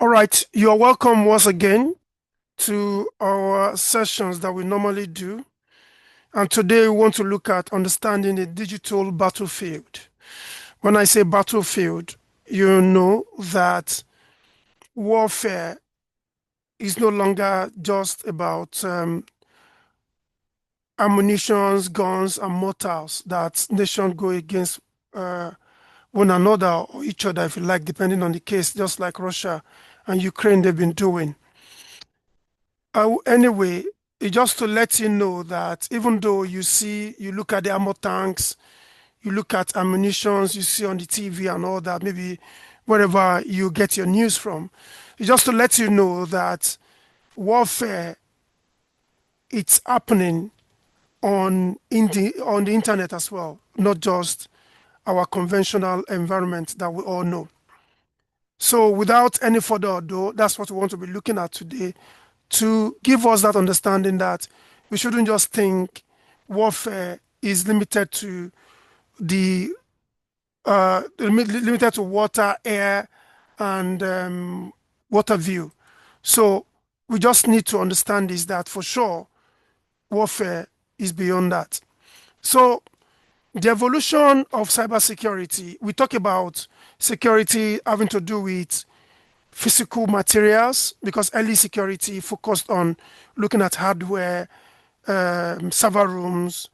All right, you're welcome once again to our sessions that we normally do. And today we want to look at understanding the digital battlefield. When I say battlefield, you know that warfare is no longer just about ammunitions, guns, and mortars that nations go against uh, one another or each other, if you like, depending on the case, just like Russia and Ukraine they've been doing. Anyway, just to let you know that even though you look at the armor tanks, you look at ammunitions you see on the TV and all that, maybe wherever you get your news from, it's just to let you know that warfare it's happening on the internet as well, not just our conventional environment that we all know. So, without any further ado, that's what we want to be looking at today to give us that understanding that we shouldn't just think warfare is limited to the limited to water, air, and water view. So we just need to understand is that for sure warfare is beyond that. So the evolution of cybersecurity, we talk about security having to do with physical materials because early security focused on looking at hardware, server rooms,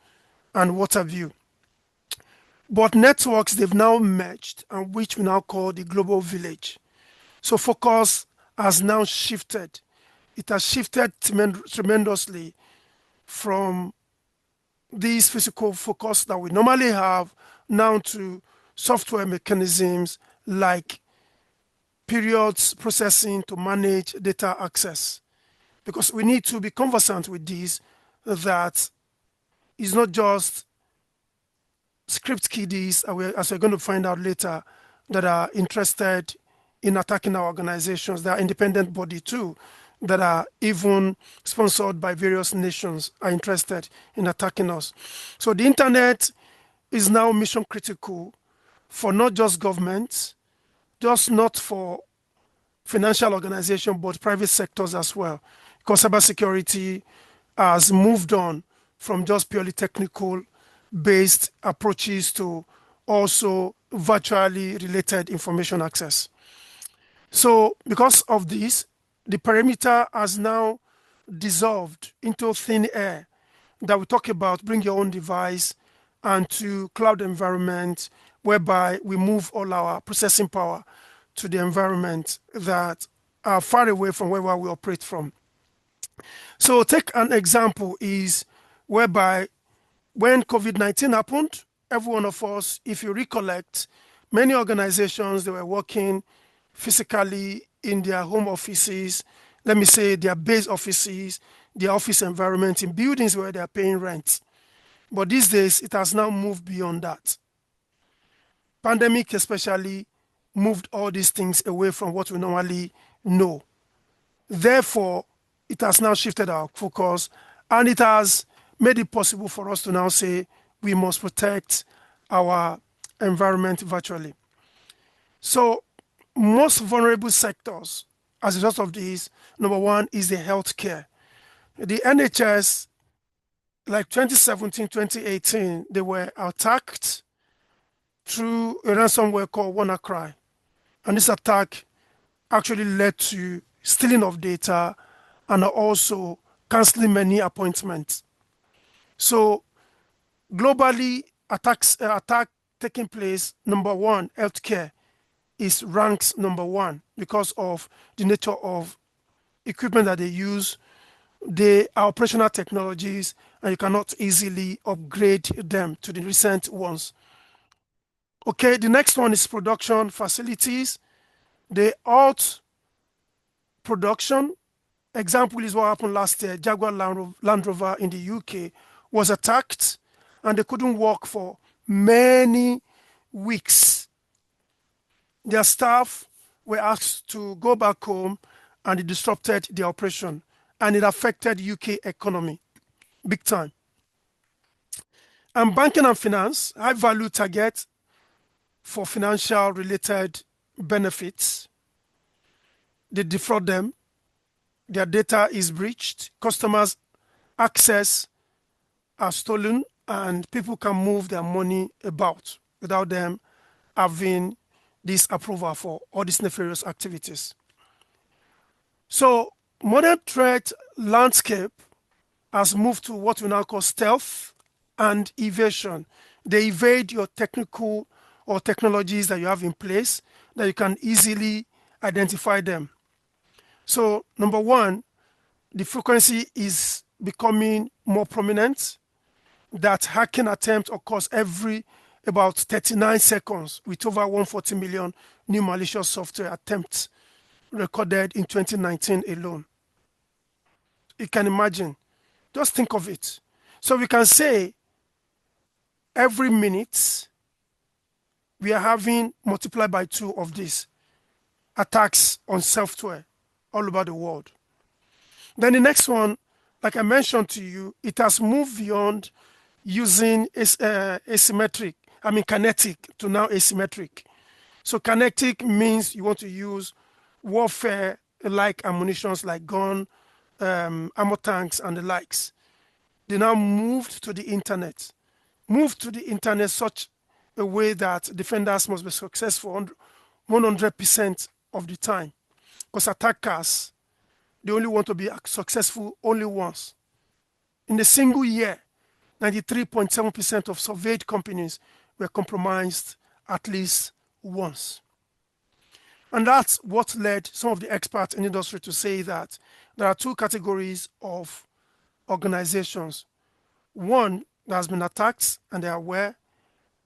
and what have you. But networks, they've now merged, and which we now call the global village. So focus has now shifted. It has shifted tremendously from these physical focus that we normally have now to software mechanisms like periods processing to manage data access. Because we need to be conversant with this, that it's not just script kiddies, as we're going to find out later, that are interested in attacking our organizations. There are independent body too that are even sponsored by various nations are interested in attacking us. So the internet is now mission critical for not just governments, just not for financial organization, but private sectors as well. Because cybersecurity has moved on from just purely technical based approaches to also virtually related information access. So, because of this, the perimeter has now dissolved into thin air that we talk about bring your own device and to cloud environment whereby we move all our processing power to the environment that are far away from where we operate from. So take an example is whereby when COVID-19 happened, every one of us, if you recollect, many organizations they were working physically in their home offices, let me say their base offices, their office environment in buildings where they are paying rent. But these days it has now moved beyond that. Pandemic especially moved all these things away from what we normally know. Therefore, it has now shifted our focus and it has made it possible for us to now say we must protect our environment virtually. So, most vulnerable sectors as a result of this, number one is the healthcare. The NHS, like 2017, 2018, they were attacked through a ransomware called WannaCry. And this attack actually led to stealing of data and also canceling many appointments. So globally, attack taking place. Number one, healthcare is ranks number one because of the nature of equipment that they use. They are operational technologies, and you cannot easily upgrade them to the recent ones. Okay, the next one is production facilities. The alt production example is what happened last year. Jaguar Land Rover in the UK was attacked and they couldn't work for many weeks. Their staff were asked to go back home and it disrupted their operation and it affected UK economy big time. And banking and finance, high value target for financial related benefits. they defraud them, their data is breached, customers' access are stolen, and people can move their money about without them having this approval for all these nefarious activities. So modern threat landscape has moved to what we now call stealth and evasion. They evade your technical or technologies that you have in place that you can easily identify them. So number one, the frequency is becoming more prominent, that hacking attempt occurs every about 39 seconds with over 140 million new malicious software attempts recorded in 2019 alone. You can imagine. Just think of it. So we can say every minute we are having multiplied by 2 of these attacks on software all over the world. Then the next one, like I mentioned to you, it has moved beyond using kinetic to now asymmetric. So kinetic means you want to use warfare like ammunitions like gun, ammo tanks and the likes. They now moved to the internet. Moved to the internet such a way that defenders must be successful 100% of the time. Because attackers, they only want to be successful only once. In a single year, 93.7% of surveyed companies were compromised at least once. And that's what led some of the experts in the industry to say that there are 2 categories of organizations. One that has been attacked and they are aware,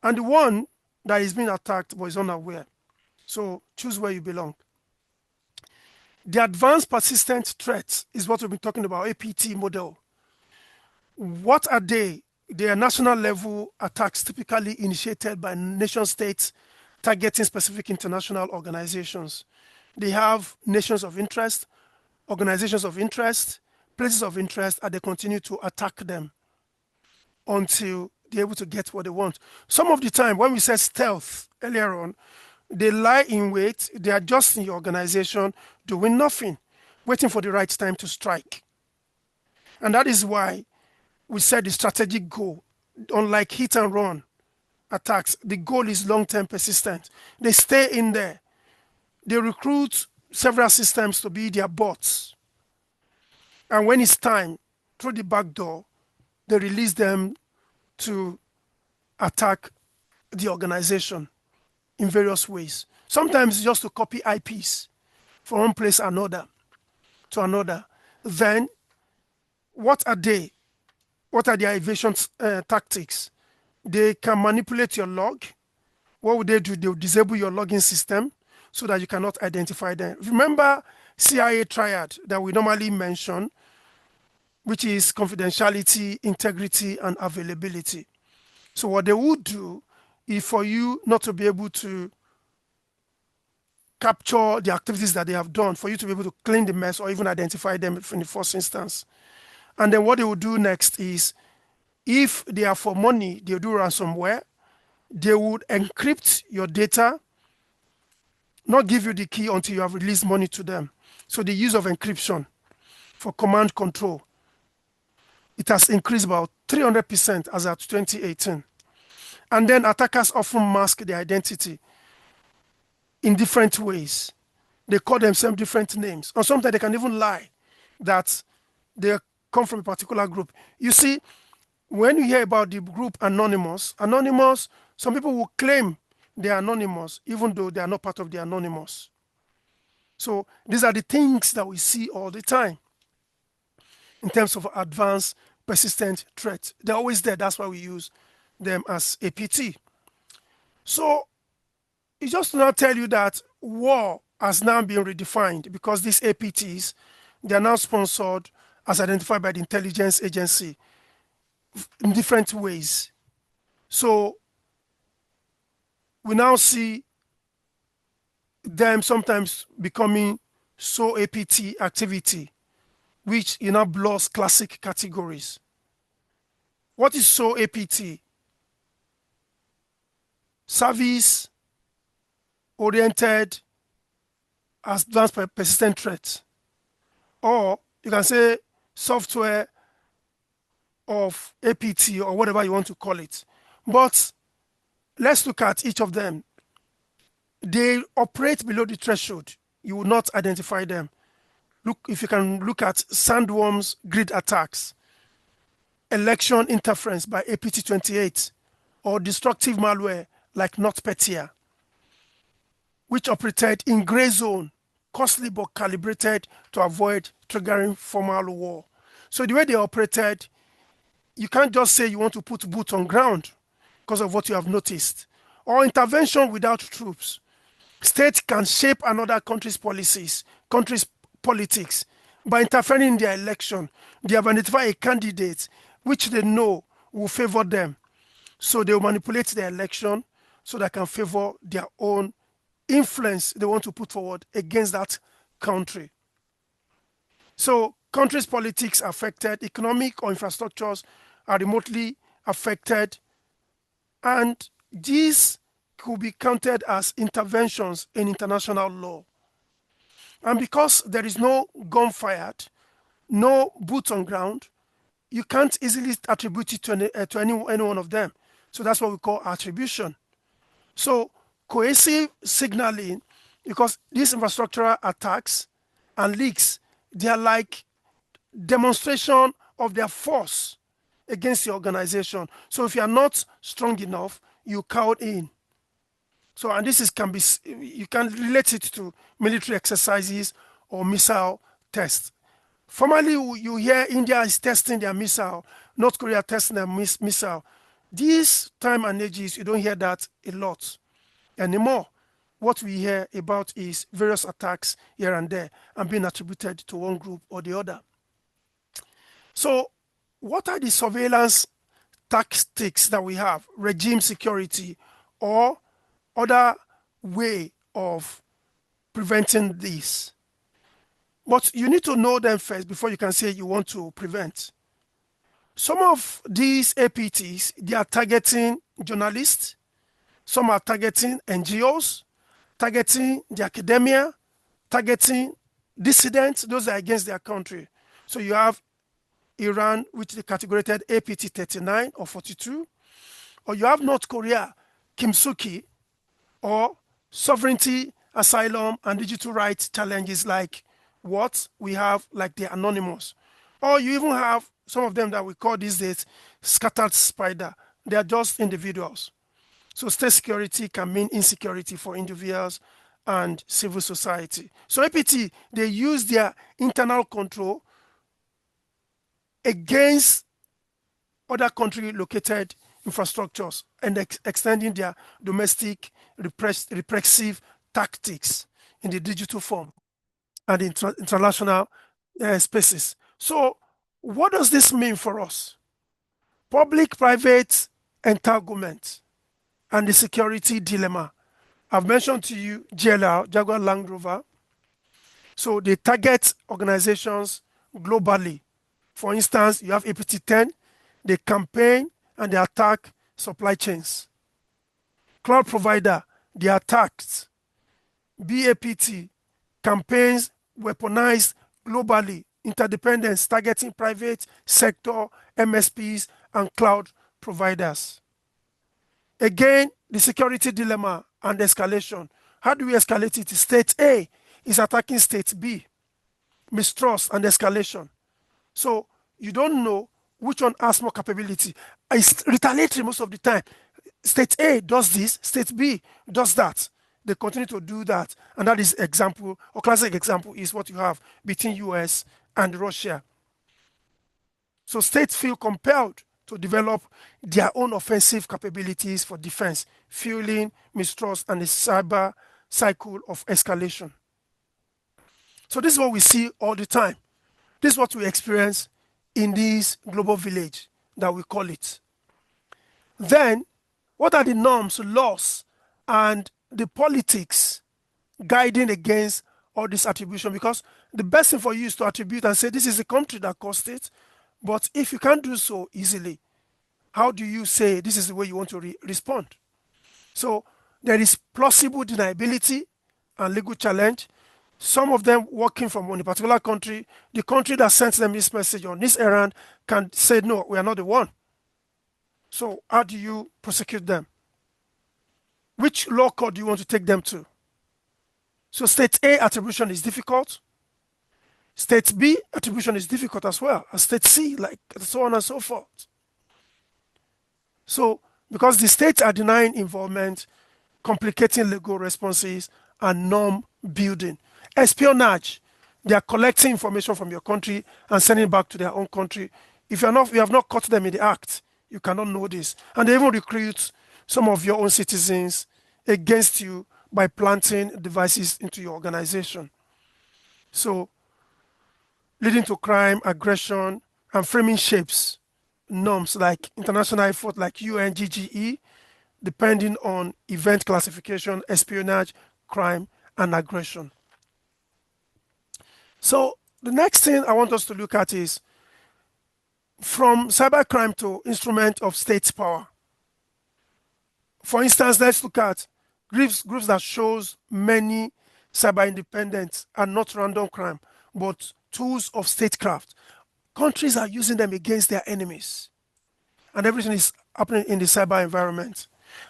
and the one that is being attacked but is unaware. So choose where you belong. The advanced persistent threats is what we've been talking about, APT model. What are they? They are national level attacks typically initiated by nation states targeting specific international organizations. They have nations of interest, organizations of interest, places of interest, and they continue to attack them until they're able to get what they want. Some of the time, when we said stealth earlier on, they lie in wait, they are just in your organization doing nothing, waiting for the right time to strike. And that is why we said the strategic goal, unlike hit and run attacks, the goal is long-term persistent. They stay in there. They recruit several systems to be their bots. And when it's time, through the back door, they release them to attack the organization in various ways. Sometimes just to copy IPs from one place another to another. Then, what are they? What are their evasion tactics? They can manipulate your log. What would they do? They will disable your login system so that you cannot identify them. Remember CIA triad that we normally mention, which is confidentiality, integrity, and availability. So what they would do is for you not to be able to capture the activities that they have done, for you to be able to clean the mess or even identify them in the first instance. And then what they will do next is, if they are for money, they'll do ransomware. They would encrypt your data, not give you the key until you have released money to them. So the use of encryption for command control, it has increased about 300% as at 2018. And then attackers often mask their identity in different ways. They call themselves different names. Or sometimes they can even lie that they come from a particular group. You see, when you hear about the group Anonymous, some people will claim they are anonymous, even though they are not part of the Anonymous. So these are the things that we see all the time in terms of advanced persistent threats. They're always there. That's why we use them as APT. So it's just to now tell you that war has now been redefined because these APTs, they are now sponsored as identified by the intelligence agency in different ways. So we now see them sometimes becoming so APT activity, which now blurs classic categories. What is so APT? Service oriented advanced persistent threat, or you can say software of APT or whatever you want to call it. But let's look at each of them. They operate below the threshold. You will not identify them. Look, if you can look at sandworms, grid attacks, election interference by APT28, or destructive malware like NotPetya, which operated in gray zone, costly but calibrated to avoid triggering formal war. So the way they operated, you can't just say you want to put boots on ground because of what you have noticed. Or intervention without troops. States can shape another country's policies, country's politics by interfering in their election. They have identified a candidate which they know will favor them. So they will manipulate the election so they can favor their own influence they want to put forward against that country. So countries' politics are affected, economic or infrastructures are remotely affected, and these could be counted as interventions in international law. And because there is no gun fired, no boots on ground, you can't easily attribute it to any one of them. So that's what we call attribution. So cohesive signaling, because these infrastructural attacks and leaks, they are like demonstration of their force against the organization. So if you are not strong enough, you cowed in. So, and this you can relate it to military exercises or missile tests. Formerly, you hear India is testing their missile, North Korea testing their missile. These time and ages, you don't hear that a lot anymore. What we hear about is various attacks here and there and being attributed to one group or the other. So, what are the surveillance tactics that we have? Regime security or other way of preventing this? But you need to know them first before you can say you want to prevent. Some of these APTs, they are targeting journalists. Some are targeting NGOs, targeting the academia, targeting dissidents, those are against their country. So you have Iran, which they categorized APT 39 or 42, or you have North Korea, Kim Suk-hee, or sovereignty, asylum, and digital rights challenges like what we have, like the Anonymous. Or you even have some of them that we call these days scattered spider. They are just individuals. So state security can mean insecurity for individuals and civil society. So APT, they use their internal control against other country located infrastructures and extending their domestic repressive tactics in the digital form and international spaces. So what does this mean for us? Public-private entanglement and the security dilemma. I've mentioned to you JLR, Jaguar Land Rover. So they target organizations globally. For instance, you have APT-10, they campaign and they attack supply chains. Cloud provider, they attacked. BAPT, campaigns weaponized globally, interdependence targeting private sector, MSPs, and cloud providers. Again, the security dilemma and escalation. How do we escalate it? State A is attacking state B. Mistrust and escalation. So you don't know which one has more capability. It's retaliatory most of the time. State A does this, state B does that. They continue to do that. And that is example, or classic example, is what you have between US and Russia. So states feel compelled to develop their own offensive capabilities for defense, fueling mistrust and the cyber cycle of escalation. So this is what we see all the time. This is what we experience in this global village that we call it. Then, what are the norms, laws, and the politics guiding against all this attribution? Because the best thing for you is to attribute and say this is the country that caused it. But if you can't do so easily, how do you say this is the way you want to respond? So there is plausible deniability and legal challenge. some of them working from one particular country, the country that sent them this message on this errand can say, no, we are not the one. So how do you prosecute them? Which law court do you want to take them to? So state A attribution is difficult. State B attribution is difficult as well, and state C, like so on and so forth. So because the states are denying involvement, complicating legal responses, and norm building. Espionage, they are collecting information from your country and sending it back to their own country. If you have not caught them in the act, you cannot know this. And they even recruit some of your own citizens against you by planting devices into your organization. So leading to crime, aggression, and framing shapes norms like international effort like UNGGE, depending on event classification, espionage, crime, and aggression. So the next thing I want us to look at is from cybercrime to instrument of state power. For instance, let's look at groups that shows many cyber independents are not random crime, but tools of statecraft. Countries are using them against their enemies, and everything is happening in the cyber environment.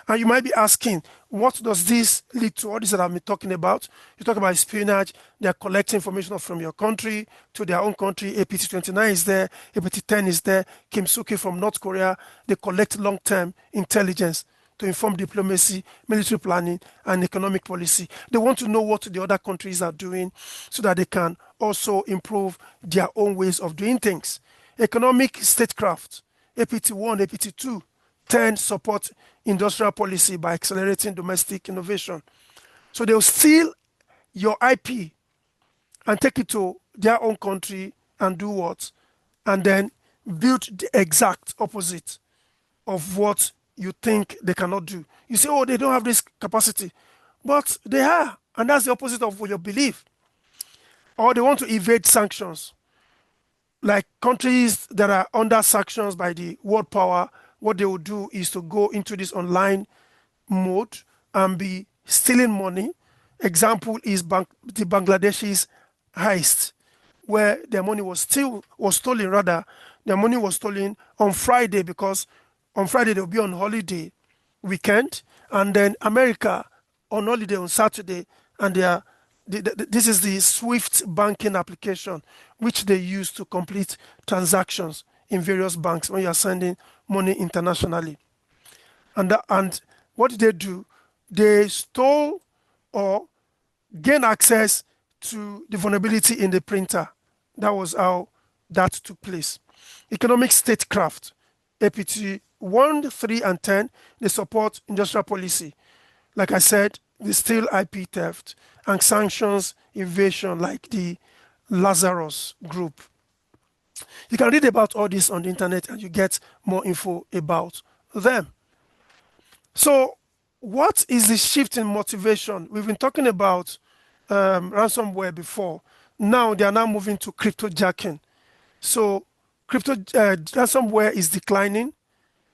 And you might be asking, what does this lead to? All this that I've been talking about. You talk about espionage, they're collecting information from your country to their own country. APT-29 is there, APT-10 is there, Kim Suk-hee from North Korea. They collect long-term intelligence to inform diplomacy, military planning, and economic policy. They want to know what the other countries are doing so that they can also improve their own ways of doing things. Economic statecraft, APT-1, APT-2, 10 support industrial policy by accelerating domestic innovation. So they'll steal your IP and take it to their own country and do what? And then build the exact opposite of what you think they cannot do. You say, oh, they don't have this capacity. But they are. And that's the opposite of what you believe. Or they want to evade sanctions. Like countries that are under sanctions by the world power, what they will do is to go into this online mode and be stealing money. Example is the Bangladeshis heist, where their money was stolen. Their money was stolen on Friday, because on Friday they'll be on holiday weekend, and then America on holiday on Saturday, and this is the Swift banking application which they use to complete transactions in various banks when you are sending money internationally. And what did they do? They stole or gain access to the vulnerability in the printer. That was how that took place. Economic statecraft, APT 1, 3, and 10, they support industrial policy. Like I said, they steal IP theft and sanctions evasion, like the Lazarus group. You can read about all this on the internet and you get more info about them. So what is the shift in motivation? We've been talking about ransomware before. Now they are now moving to cryptojacking. So ransomware is declining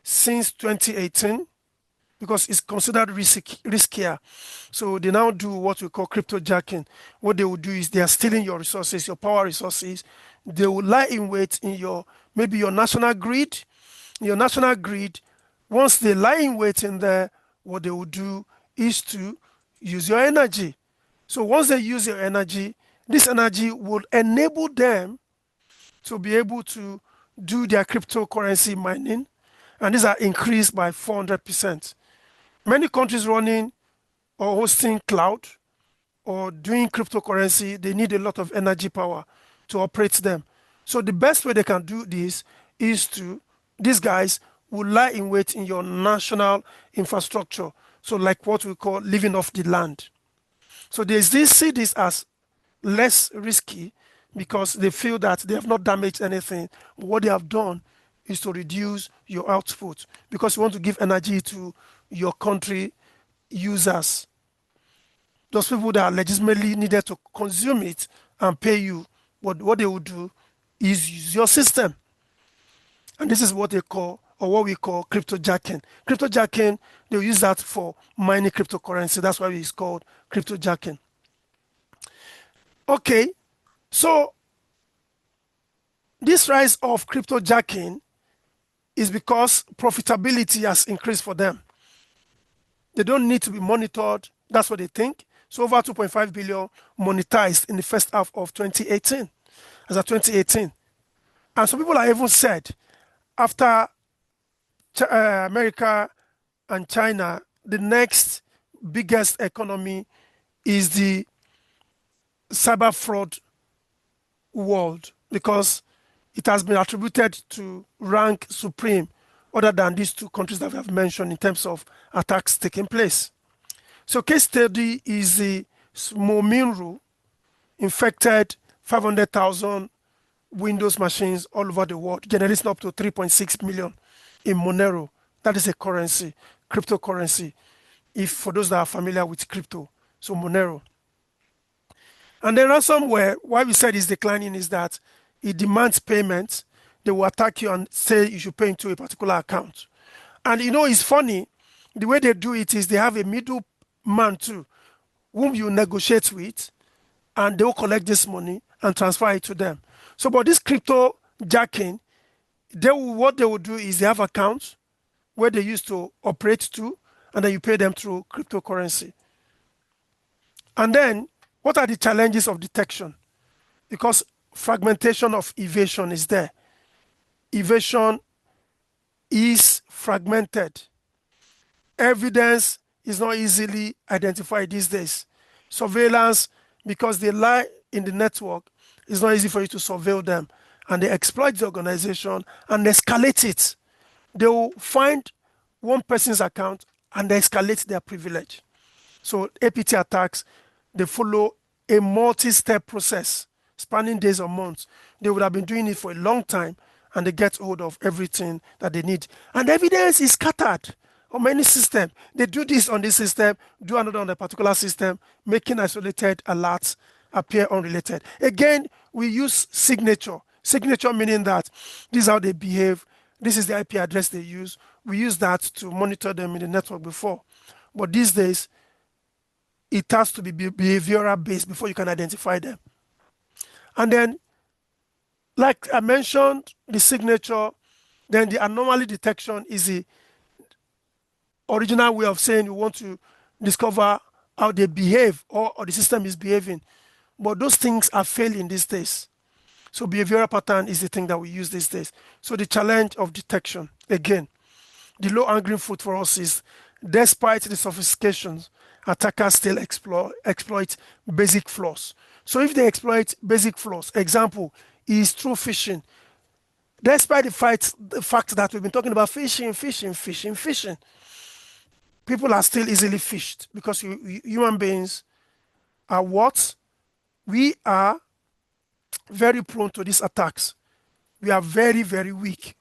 since 2018 because it's considered riskier. So they now do what we call cryptojacking. What they will do is they are stealing your resources, your power resources. They will lie in wait in maybe your national grid. Your national grid, once they lie in wait in there, what they will do is to use your energy. So once they use your energy, this energy will enable them to be able to do their cryptocurrency mining, and these are increased by 400%. Many countries running or hosting cloud or doing cryptocurrency, they need a lot of energy power to operate them. So the best way they can do this is these guys will lie in wait in your national infrastructure. So like what we call living off the land. So they see this as less risky because they feel that they have not damaged anything. What they have done is to reduce your output because you want to give energy to your country users. Those people that are legitimately needed to consume it and pay you, what they will do is use your system. And this is what they call, or what we call cryptojacking. Cryptojacking, they'll use that for mining cryptocurrency. That's why it's called cryptojacking. Okay, so this rise of crypto jacking is because profitability has increased for them. They don't need to be monitored. That's what they think. So over 2.5 billion monetized in the first half of 2018, as of 2018. And some people have even said after America and China, the next biggest economy is the cyber fraud world because it has been attributed to rank supreme other than these two countries that we have mentioned in terms of attacks taking place. So case study is the Smominru infected 500,000 Windows machines all over the world, generating up to 3.6 million in Monero. That is a currency, cryptocurrency, if for those that are familiar with crypto. So Monero. And then ransomware, why we said it's declining is that it demands payment. They will attack you and say you should pay into a particular account. And you know, it's funny, the way they do it is they have a middle man too, whom you negotiate with, and they will collect this money and transfer it to them. So, but this crypto jacking, what they will do is they have accounts where they used to operate to, and then you pay them through cryptocurrency. And then, what are the challenges of detection? Because fragmentation of evasion is there. Evasion is fragmented. Evidence is not easily identified these days. Surveillance, because they lie in the network, it's not easy for you to surveil them. And they exploit the organization and escalate it. They will find one person's account and they escalate their privilege. So APT attacks, they follow a multi-step process spanning days or months. They would have been doing it for a long time and they get hold of everything that they need. And evidence is scattered on many systems. They do this on this system, do another on a particular system, making isolated alerts appear unrelated. Again, we use signature. Signature meaning that this is how they behave, this is the IP address they use. We use that to monitor them in the network before. But these days, it has to be behavioral based before you can identify them. And then, like I mentioned, the signature, then the anomaly detection is the original way of saying you want to discover how they behave or the system is behaving. But those things are failing these days. So behavioral pattern is the thing that we use these days. So the challenge of detection, again, the low hanging fruit for us is despite the sophistications, attackers still exploit basic flaws. So if they exploit basic flaws, example is through phishing. Despite the fact that we've been talking about phishing, people are still easily phished because human beings are what? We are very prone to these attacks. We are very, very weak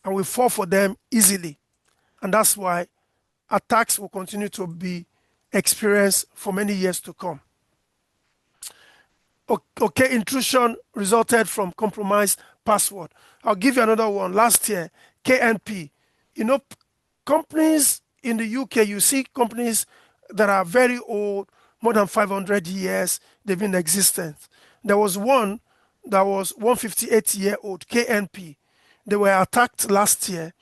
and we fall for them easily. And that's why attacks will continue to be experienced for many years to come. Okay, intrusion resulted from compromised password. I'll give you another one. Last year, KNP. You know, companies in the UK, you see companies that are very old, more than 500 years, they've been in existence. There was one that was 158-year-old, KNP. They were attacked last year,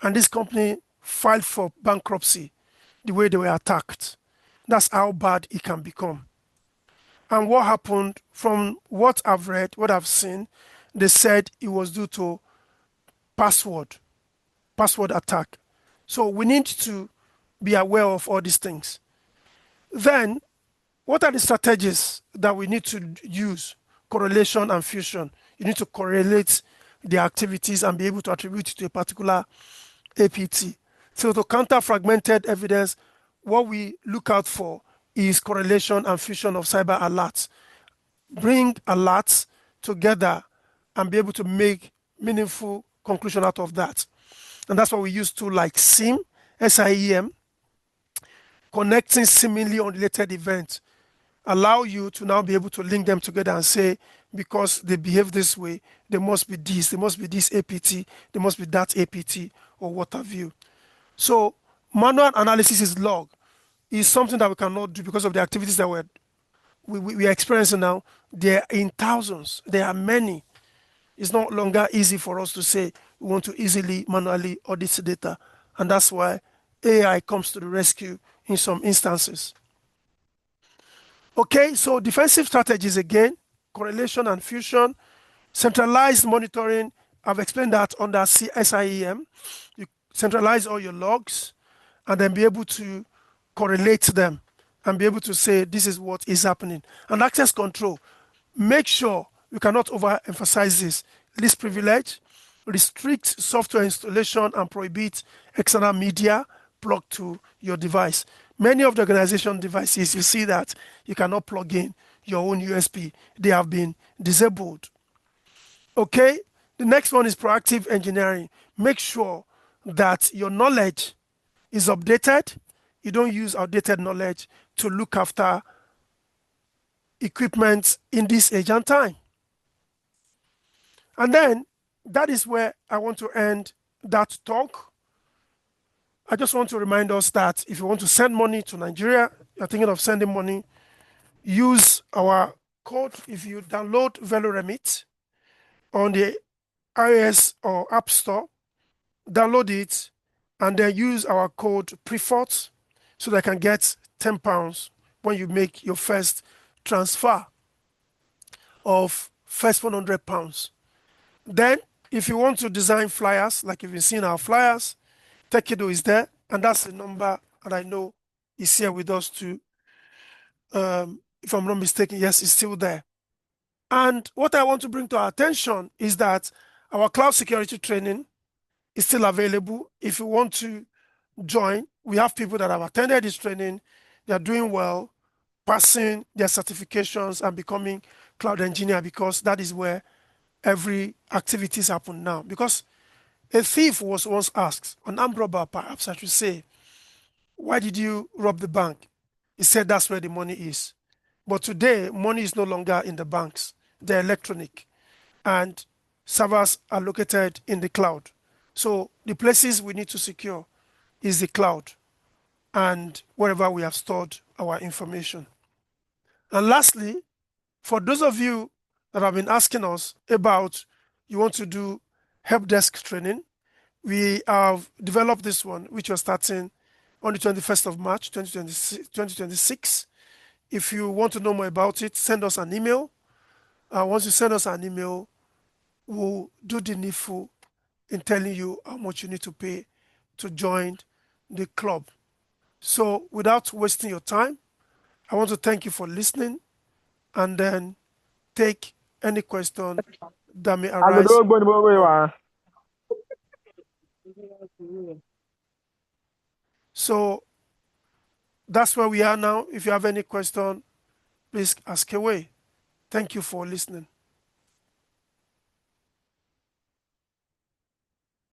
and this company filed for bankruptcy the way they were attacked. That's how bad it can become. And what happened, from what I've read, what I've seen, they said it was due to password attack. So we need to be aware of all these things. Then, what are the strategies that we need to use? Correlation and fusion. You need to correlate the activities and be able to attribute it to a particular APT. So to counter fragmented evidence, what we look out for is correlation and fusion of cyber alerts. Bring alerts together and be able to make meaningful conclusion out of that. And that's what we use to like SIEM, connecting seemingly unrelated events, allow you to now be able to link them together and say, because they behave this way, they must be this APT, they must be that APT, or what have you. So manual analysis is log is something that we cannot do because of the activities that we're we are experiencing now, they're in thousands. There are many. It's no longer easy for us to say we want to easily manually audit the data. And that's why AI comes to the rescue in some instances. Okay, so defensive strategies again, correlation and fusion, centralized monitoring. I've explained that under SIEM. You centralize all your logs and then be able to correlate them and be able to say this is what is happening. And access control, make sure you cannot overemphasize this. Least privilege, restrict software installation and prohibit external media plugged to your device. Many of the organization devices, you see that you cannot plug in your own USB. They have been disabled. Okay, the next one is proactive engineering. Make sure that your knowledge is updated. You don't use outdated knowledge to look after equipment in this age and time. And then that is where I want to end that talk. I just want to remind us that if you want to send money to Nigeria, you're thinking of sending money, use our code. If you download VeloRemit on the iOS or App Store, download it and then use our code PREFORT so that I can get £10 when you make your first transfer of first £100. Then, if you want to design flyers, like you've seen our flyers, Tekido is there, and that's the number that I know is here with us too. If I'm not mistaken, yes, it's still there. And what I want to bring to our attention is that our cloud security training is still available. If you want to join, we have people that have attended this training, they are doing well, passing their certifications and becoming cloud engineer, because that is where every activities happen now. Because a thief was once asked, an armed robber perhaps I should say, why did you rob the bank? He said that's where the money is. But today, money is no longer in the banks. They're electronic and servers are located in the cloud. So the places we need to secure is the cloud and wherever we have stored our information. And lastly, for those of you that have been asking us about you want to do help desk training, we have developed this one, which we're starting on the 21st of March, 2026. If you want to know more about it, send us an email. Once you send us an email, we'll do the needful in telling you how much you need to pay to join the club. So without wasting your time, I want to thank you for listening and then take any question that may arise. So that's where we are now. If you have any question, please ask away. Thank you for listening.